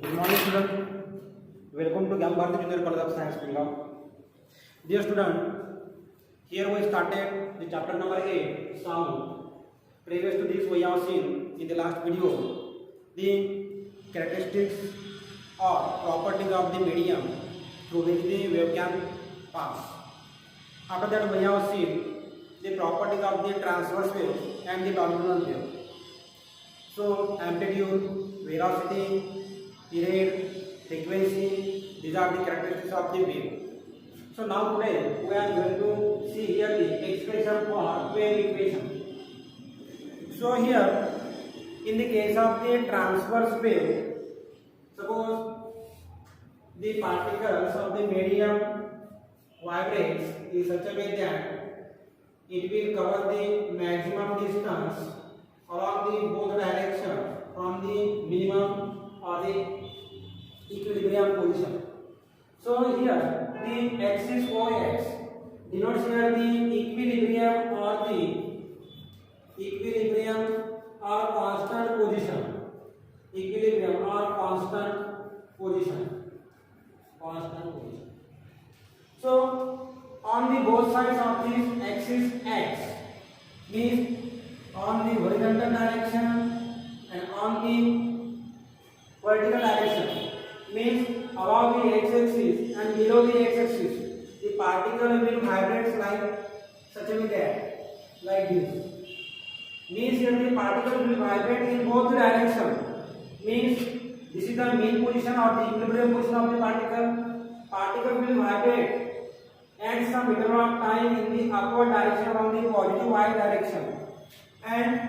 Good morning, student. Welcome to Gyam Bharati Junior College of Science, Gurgaon. Dear student, here we started the chapter number 8, sound. Previous to this, we have seen in the last video the characteristics or properties of the medium through which the wave can pass. After that, we have seen the properties of the transverse wave and the longitudinal wave. So, amplitude, velocity, period, frequency, these are the characteristics of the wave. So now today we are going to see here the expression for wave equation. So here in the case of the transverse wave, suppose the particles of the medium vibrates in such a way that it will cover the maximum distance along the both direction from the minimum or the equilibrium position. So here the axis OX denotes here the equilibrium or constant position. Equilibrium or constant position. So on the both sides of this axis X means on the horizontal direction and on the vertical direction means above the x-axis and below the x-axis, the particle will vibrate like such a way that, like this. Means here the particle will vibrate in both directions. Means this is the mean position or the equilibrium position of the particle. Particle will vibrate at some interval of time in the upward direction from the positive y direction, and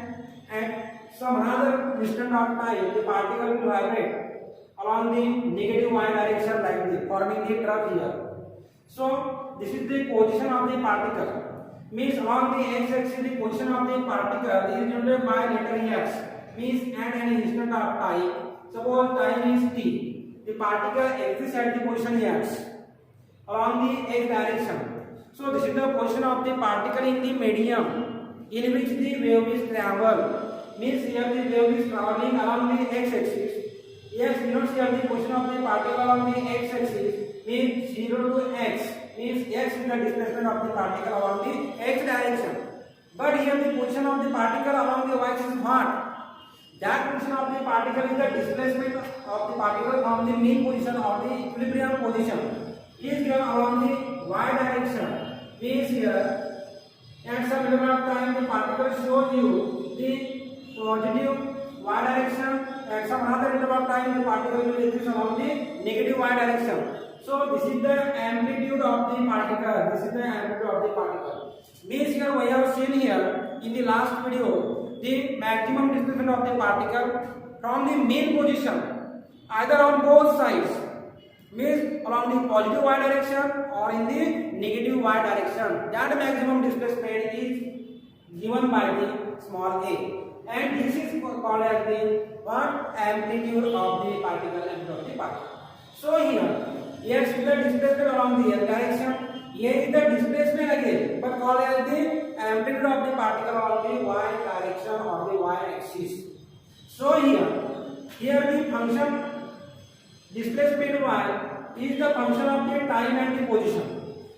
at some another instant of time the particle will vibrate along the negative y direction like this, forming the trough here. So this is the position of the particle. Means along the x-axis the position of the particle is denoted by letter x. Means at any instant of time, suppose time is t, the particle exists at the position x along the x direction. So this is the position of the particle in the medium in which the wave is travel. Means here the wave is traveling along the x-axis. X denotes here the position of the particle along the x-axis, means 0 to x, means x is the displacement of the particle along the x direction. But here the position of the particle along the y-axis is what? That position of the particle is the displacement of the particle from the mean position or the equilibrium position is given along the y direction. Means here at some interval of time the particle shows you the positive y direction. At some another interval of time the particle will exist along the negative y direction. So this is the amplitude of the particle. Means here we have seen here in the last video the maximum displacement of the particle from the mean position either on both sides, means along the positive y direction or in the negative y direction. That maximum displacement is given by the small a. And this is called as the amplitude of the particle, So here x is the displacement along the x direction, a is the displacement again, but called as the amplitude of the particle along the y direction or the y axis. So here the function displacement y is the function of the time and the position.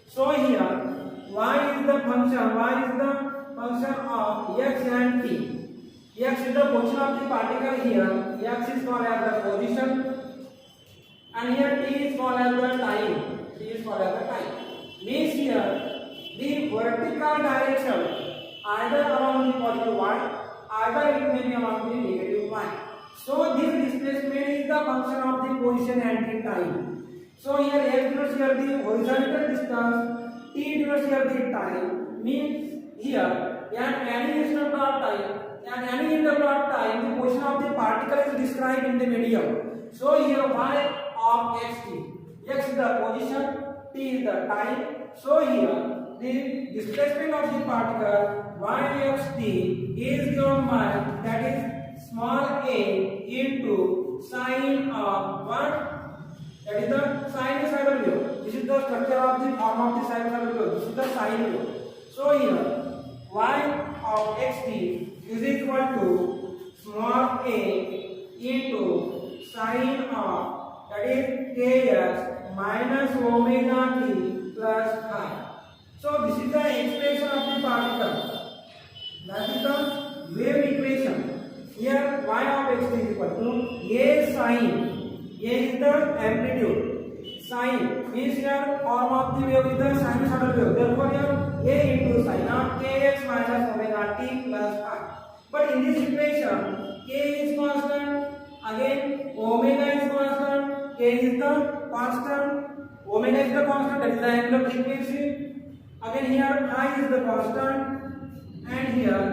So here y is the function of x and t. X is the position of the particle here. X is called as the position, and here t is called as the time. Means here the vertical direction either along the positive y, either it may be along the negative y. So this displacement is the function of the position and the time. So here x denotes here the horizontal distance, t denotes here the time. Means here at any instant of time, at any interval of time, the position of the particle is described in the medium. So here y of xt, x is the position, t is the time. So here the displacement of the particle y of t is given by, that is small a into sine of what? That is the sinusoidal wave. This is the structure of the form of the sinusoidal wave. This is the sine wave. So here y of xt is equal to small a into sine of that is kx minus omega t plus phi. So this is the expression of the particle. That is the wave equation. Here y of x is equal to a sine. A is the amplitude. Sine means here form of the wave is the sinusoidal wave. Therefore here a into sine of kx minus omega t plus phi. But in this equation k is constant, again omega is constant, k is the constant, omega is the constant, that is the angular frequency. Again here phi is the constant, and here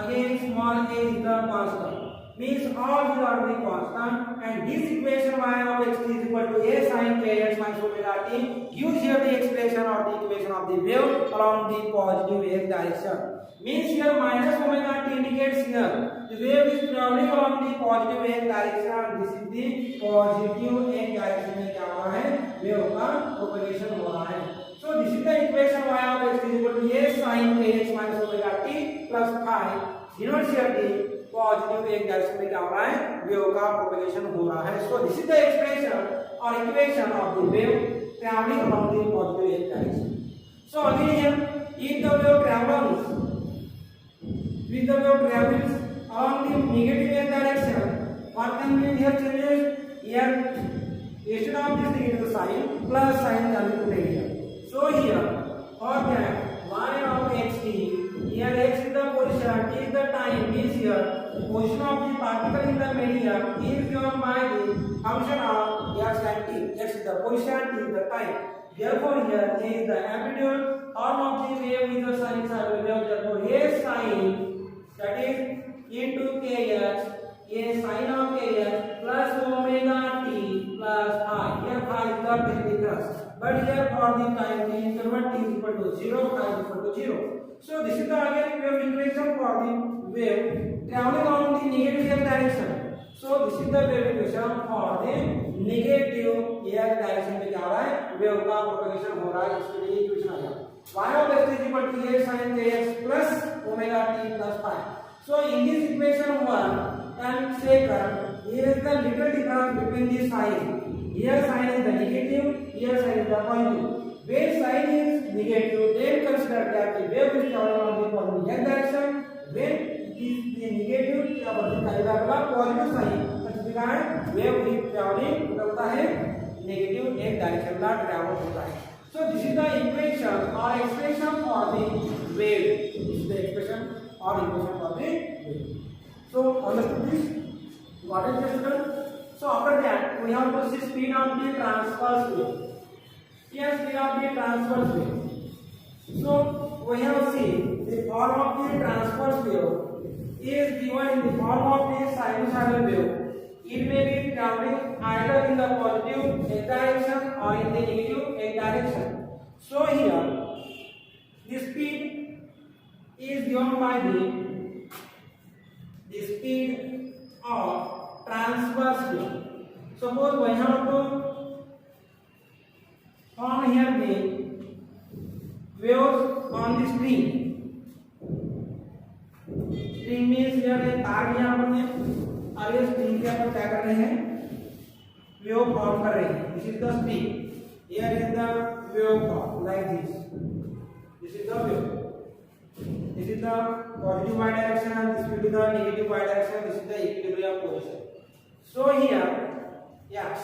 again small a is the constant. Means all these are the constant, and this equation y of x is equal to a sin kx minus omega t gives here the expression or the equation of the wave along the positive x direction. Means here minus omega t indicates here the wave is traveling along the positive x direction. This is the positive x direction में क्या हो रहा है, wave का propagation हो रहा है. So this is the equation y of x is equal to a sin kx minus omega t plus phi denotes here the positive x direction में क्या हो रहा है, wave का propagation हो रहा है. So this is the expression or equation of the wave traveling along the positive x direction. So again here if the wave travels along the negative x direction, what can be here changes? Here instead of this negative sign plus sign can be put here. So here for that y of x t, here x is the position, t is the time, means here position of the particle in the medium is given by the function of x and t. X is the position, t is the time. Therefore here a is the amplitude, form of the wave is the sinusoidal wave. Therefore a sin that is into kx, a sin of kx plus omega t plus phi. Here phi is the perimeter, but here for the time the interval t is equal to 0, phi is equal to 0. So this is the again wave equation for the wave traveling along the negative x direction. So this is the wave equation for the negative x direction में क्या हो रहा है, wave का propagation हो रहा है. इसके लिए इक्वेशन आ गया y of x is equal to a sin kx plus omega t plus phi. So in this equation 1 and second, here is the little difference between the sign. Here sign is the negative, here sign is the positive. When sign is negative, then consider that the wave is traveling along the positive x direction. When it is the negative, क्या बोलते हैं, अगला positive sign, इसका wave is traveling होता है negative x direction का travel होता है. So this is the equation or expression for the wave. This is the expression or equation for the wave. So understood this? Got it, student? So after that we have to see speed of the transverse wave. Here speed of the transverse wave. So we have seen the form of the transverse wave is given in the form of the sinusoidal wave. It may be traveling either in the positive x direction or in the negative x direction. So here the speed is given by the speed of transverse wave. Suppose we have to form here the waves on the string. String means here एक तार लिया हमने और ये string के ऊपर क्या कर रहे हैं, वेव फॉर्म कर रहे हैं. This is the string, here is the wave form like this. This is the wave, this is the positive y direction and this will be the negative y direction. This is the equilibrium position. So here yes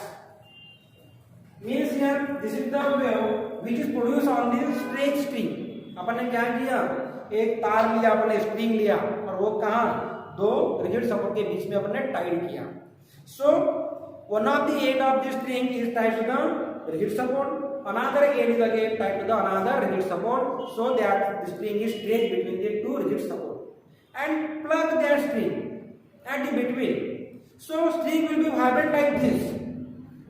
means here this is the wave which is produced on this straight string. अपन ने क्या किया, एक तार लिया, अपन ने string लिया और वो कहाँ, दो रिजिड सपोर्ट के बीच में अपने टाइड किया. So one of the end of the string is tied to the rigid support, another end is again tied to the another rigid support, so that the string is stretched between the two rigid support, and plug that string at the between. So string will be vibrate like this.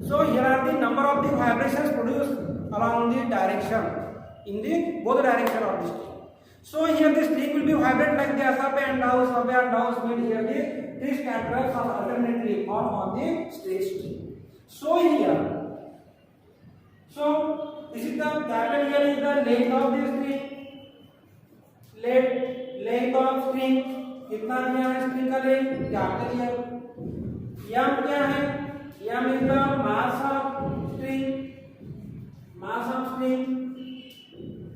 So here are the number of the vibrations produced along the direction in the both direction of the string. So here the string will be vibrate like this, up and down, means here the three scatterers are alternately formed on the straight string. So here, so this is the capital here is the length of the string. Length of string कितना दिया है, string का length capital M क्या है, M is the mass of string.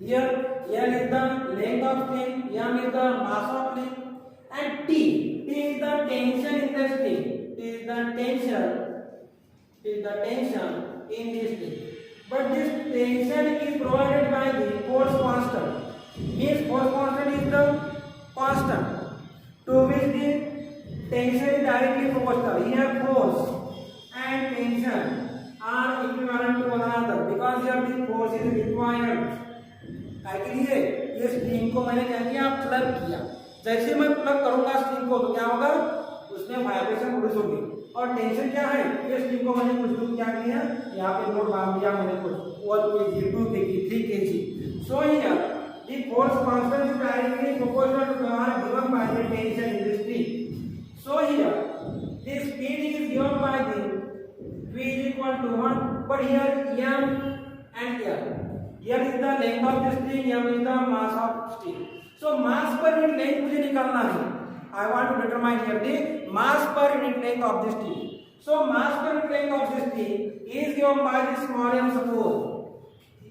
Here L is the length of string, M is the mass of string, and T is the tension in the string. T is the tension in this string. But this tension is provided by the force constant. Means force constant is the constant to which the tension is directly proportional. Here force and tension are equivalent to one another because here the force is required. के लिए ये string को मैंने क्या किया, plug किया. जैसे मैं प्लग करूंगा स्ट्रिंग को तो क्या होगा, उसमें वाइब्रेशन प्रोड्यूस होगी. और टेंशन क्या है, ये स्ट्रिंग को मैंने कुछ दूर क्या किया, यहाँ पे नोट बांध दिया मैंने कुछ 1 kg, 2 kg, 3 kg. So here the force constant is directly proportional to the r given by the tension in the string. So here the speed is given by the v is equal to 1, but here m and l. L is the length of the string, m is the mass of string. So mass per unit length मुझे निकालना है. I want to determine here the mass per unit length of the string. So mass per unit length of the string is given by the small m. Suppose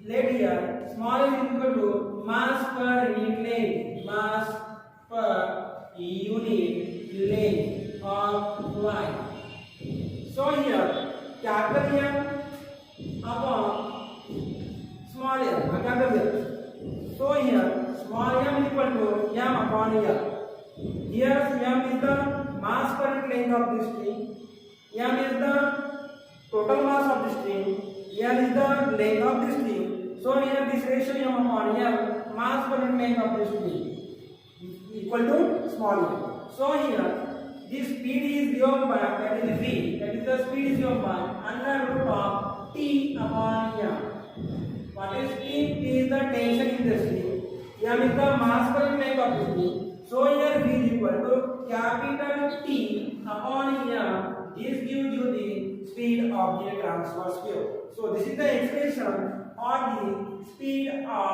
let here small m is equal to mass per unit length. Mass per unit length of line. So here capital M upon small m. क्या कर दिया? So here small m equal to m upon l. Here m is the mass per unit length of the string. M is the total mass of the string. L is the length of the string. So here this ratio m upon l, mass per unit length of the string, equal to small m. So here this speed is given by, that is v, that is the speed is given by under root of t upon m. What is T? T is the tension in the string. M is the mass per unit length of the string. So here V is equal to capital T upon M. This gives you the speed of the transverse wave. So this is the expression of the speed of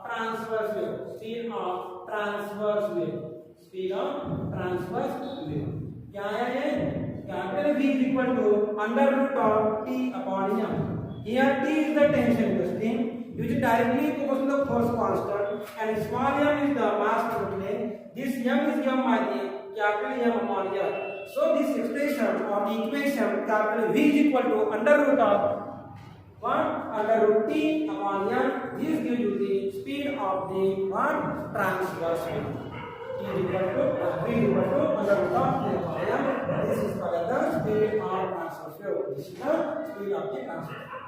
transverse wave. Speed of transverse wave. Speed of transverse wave. क्या है ये? Capital V is equal to under root of T upon M. Here T is the tension in the string, which is directly proportional to the force constant, and small m is the mass per unit length. This m is given by the capital M upon L. So this expression or the equation capital V is equal to under root of 1 under root T upon M. This gives you the speed of the one transverse wave. T is equal to V is equal to under root of T upon M. This is called the speed of transverse wave. This is the speed of the transverse wave.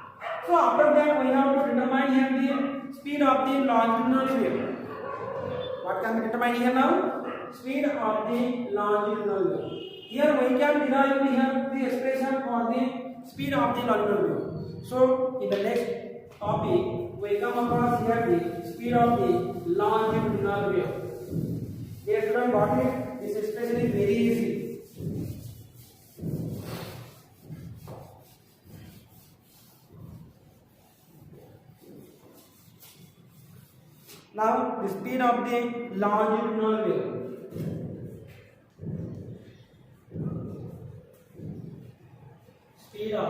So after that we have to determine here the speed of the longitudinal wave. What can we determine here now? Speed of the longitudinal wave. Here we can derive here the expression for the speed of the longitudinal wave. So in the next topic we come across here the speed of the longitudinal wave. Dear student, got it? This expression is very easy. Now the speed of the longitudinal wave. Speed of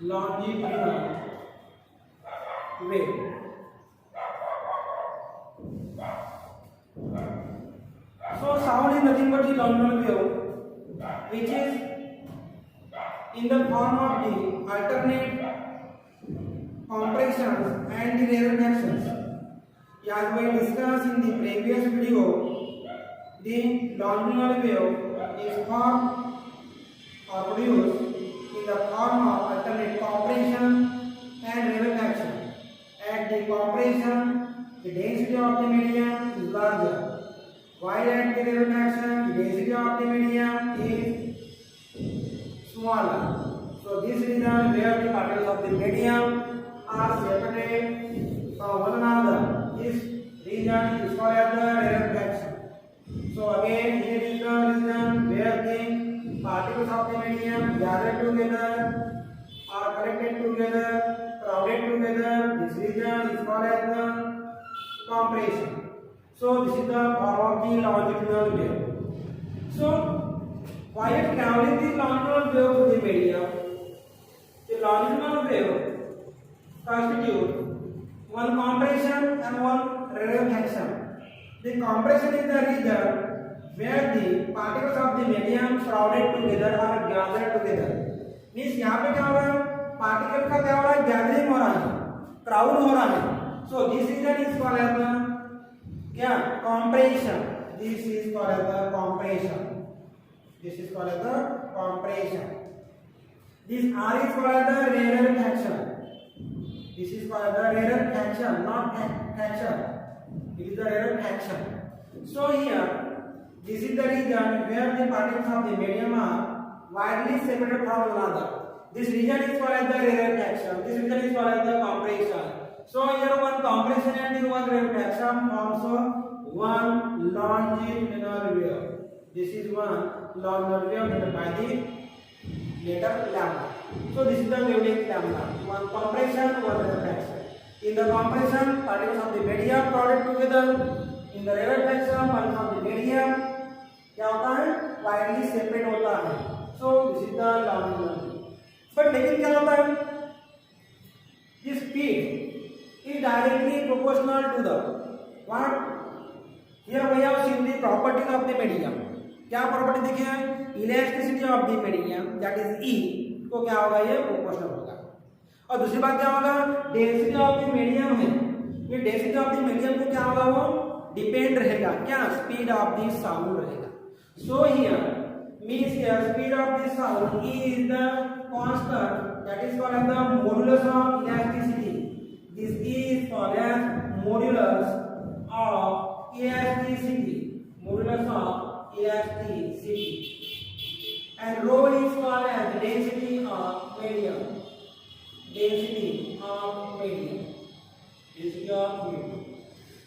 longitudinal wave. So sound is nothing but the longitudinal wave, which is in the form of the alternate compressions and the rarefactions. As we discussed in the previous video, the longitudinal wave is formed or produced in the form of alternate compression and rarefaction. At the compression, the density of the medium is larger, while at the rarefaction, the density of the medium is smaller. So this is the where the particles of the medium are separated from one another. This region is called as the rarefaction. So again, here is the region where the particles of the medium gathered together, are collected together, crowded together. This region is called as the compression. So this is the form of the longitudinal wave. So while traveling the longitudinal wave to the medium, longitudinal wave constitute one compression and one rarefaction. The compression is the region where the particles of the medium crowded together or gathered together. Means यहाँ पे क्या हो रहा है, particle का क्या हो रहा है, गैदरिंग हो रहा है, क्राउड हो रहा है. So this region is called as the क्या, compression. This is called as the compression. This is called as the compression. This R is called as the rarefaction. This is called as the rarefaction, not fraction. It is the rarefaction. So here, this is the region where the particles of the medium are widely separated from one another. This region is called as the rarefaction. This region is called as the compression. So here one compression and one rarefaction forms one longitudinal wave. This is one longitudinal wave given by the letter lambda. So this is the wavelength lambda. One compression, one rarefaction. In the compression, particles of the medium crowded together. In the rarefaction, particles of the medium क्या होता है, widely separate होता है. So this is the longitudinal. But लेकिन क्या होता है, this speed is directly proportional to the what? Here we have seen the properties of the medium. क्या प्रॉपर्टी देखिए, elasticity of the medium that is E को क्या होगा, ये प्रोपोर्शनल होगा. और दूसरी बात क्या होगा, डेंसिटी ऑफ द मीडियम है, ये डेंसिटी ऑफ द मीडियम को क्या होगा, वो डिपेंड रहेगा क्या, स्पीड ऑफ द साउंड रहेगा. So here means here speed of the sound is the constant that is called as the modulus of elasticity. This is called as modulus of elasticity. Modulus of elasticity. And rho is called as density of medium. Density of medium. Density of medium.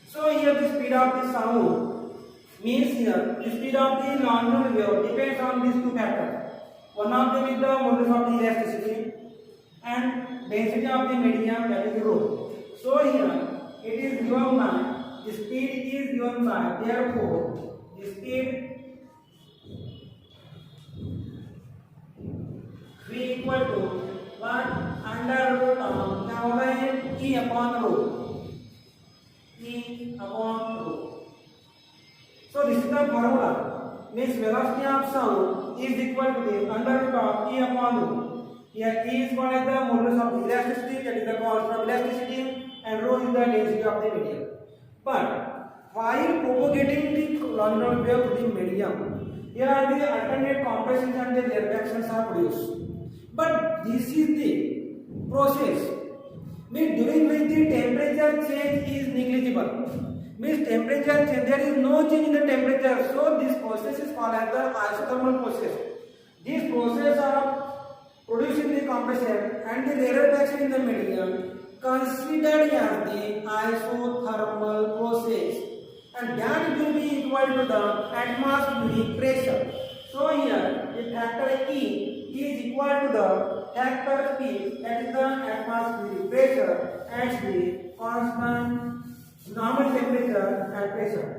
So here the speed of the sound means here the speed of the longitudinal wave depends on these two factors. One of them is the modulus of the elasticity and density of the medium, that is rho. So here it is given by, the speed is given by, therefore the speed v equal to what, under root of क्या होगा ये, E upon rho. E upon rho. So this is the formula. Means velocity of sound is equal to the under root of E upon rho. Here E is called as the modulus of elasticity, that is the constant of elasticity, and rho is the density of the medium. But while propagating the longitudinal wave to the medium, here are the alternate compressions and the rarefactions are produced. But this is the process means during which the temperature change is negligible. Means temperature change, there is no change in the temperature, so this process is called as the isothermal process. This process of producing the compression and the rarefaction in the medium considered as the isothermal process, and that will be equal to the atmospheric pressure. So here the factor E is equal to the factor P, that is the atmospheric pressure, at the constant normal temperature and pressure.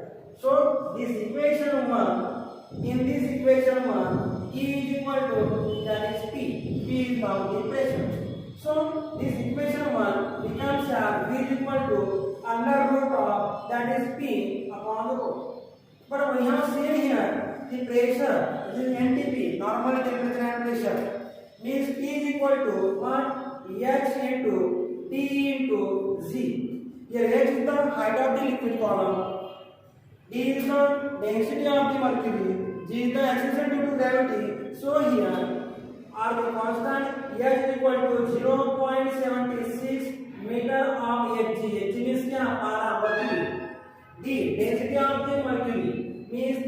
So this equation 1, in this equation 1, E is equal to, that is P. P is boundary pressure. So this equation 1 becomes as V is equal to under root of, that is P upon the rho. But we have seen here the pressure, this is NTP, normal temperature and pressure, means P is equal to what, H into T into Z. Here H is the height of the liquid column, D is the density of the mercury, G is the acceleration due to gravity. So here R the constant, H is equal to 0.76 meter of Hg. Hg means क्या, पारा, mercury. D density of the mercury means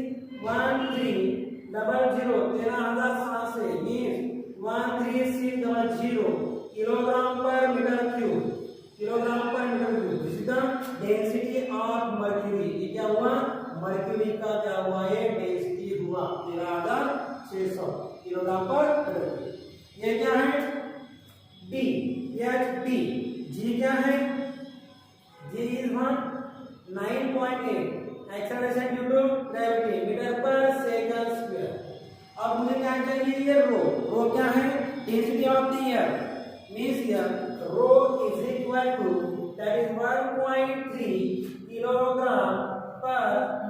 1300, 13,700 means 13600 kilogram per meter cube. Kilogram per meter cube. This is the density of mercury. ये क्या हुआ, mercury का क्या हुआ, ये density हुआ 13,600 किलोग्राम पर मीटर क्यूब. ये क्या है, डी, एच डी. जी क्या है, G is 9.8 acceleration due to gravity meter per second square. अब मुझे क्या चाहिए, ये रो. रो क्या है, density of the air. means here rho is equal to, that is 1.3 kilogram per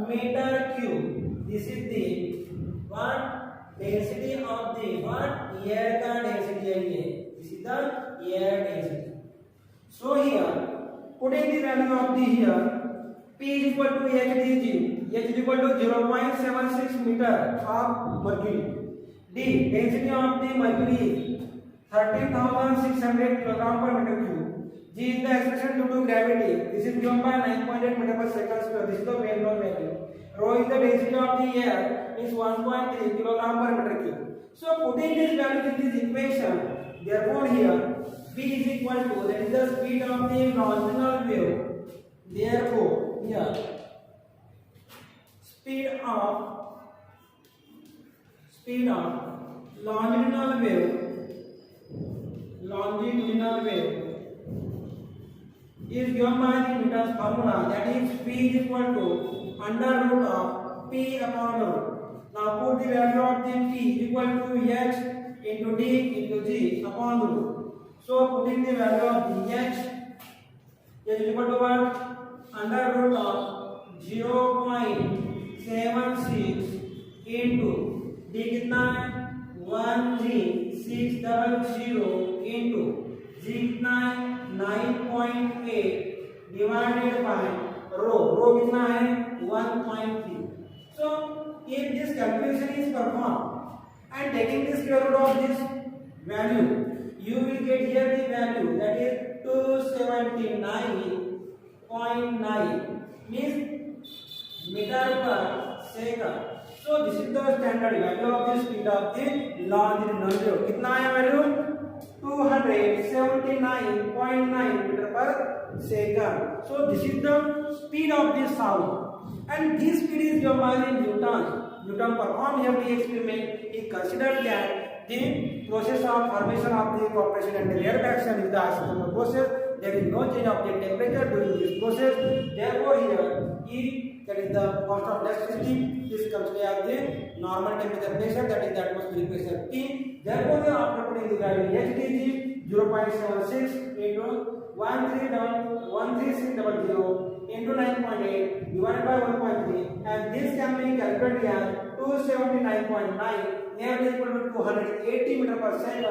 meter cube. This is the what density of the what air का density है ये. This is the air density. So here putting the value of the here P is equal to HdG. H is equal to 0.76 meter of mercury. D density of the mercury is 13,600 kilogram per meter cube. G is the acceleration due to gravity. This is given by 9.8 meter per second square. This is the well known value. Rho is the density of the air is 1.3 kilogram per meter cube. So putting this value in this equation, therefore here V is equal to, that is the speed of the longitudinal wave. Therefore here speed of longitudinal wave is given by the Newton's formula, that is P is equal to under root of P upon root. Now put the value of the P is equal to H into D into G upon root. So putting the value of the H is equal to what? Under root of 0.76 into D कितना है 13600 into G कितना है 9.8 divided by rho कितना है 1.3. So if this calculation is performed and taking the square root of this value, you will get here the value, that is 279.9 means meter per second. So this is the standard value of the speed of the longitudinal wave. कितना है value? 279.9 meter per second. So this is the speed of the sound, and this speed is given by the Newton performed here the experiment. He considered that the process of formation of the compression and the rarefaction is the isothermal process. There is no change of the temperature during this process. Therefore here E, that is the cost of electricity, is considered as the normal temperature pressure, that is the atmospheric pressure P. Therefore after putting the value HdG 0.76 into 13600 into 9.8 divided by 1.3, and this can be calculated as 279.9 nearly equal to 280 meter per second.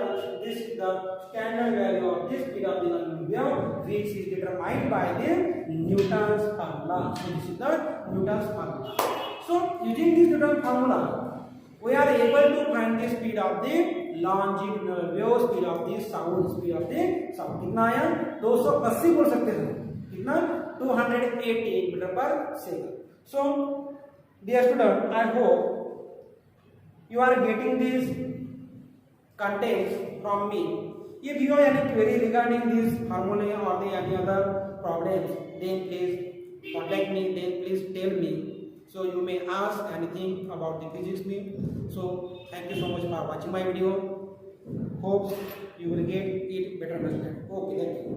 This is the standard value of this speed of the wave, which is determined by the Newton's formula. So this is the Newton's formula. So using this Newton's formula, we are able to find the speed of the longitudinal wave, speed of the sound, speed of the sound. कितना है 280 बोल सकते हैं, कितना 280 meter per second. So dear student, I hope you are getting these contents from me. If you have any query regarding this formula or any other problems, then please contact me, then please tell me. So you may ask anything about the physics me. So thank you so much for watching my video. Hope you will get it better understand. Okay, thank you.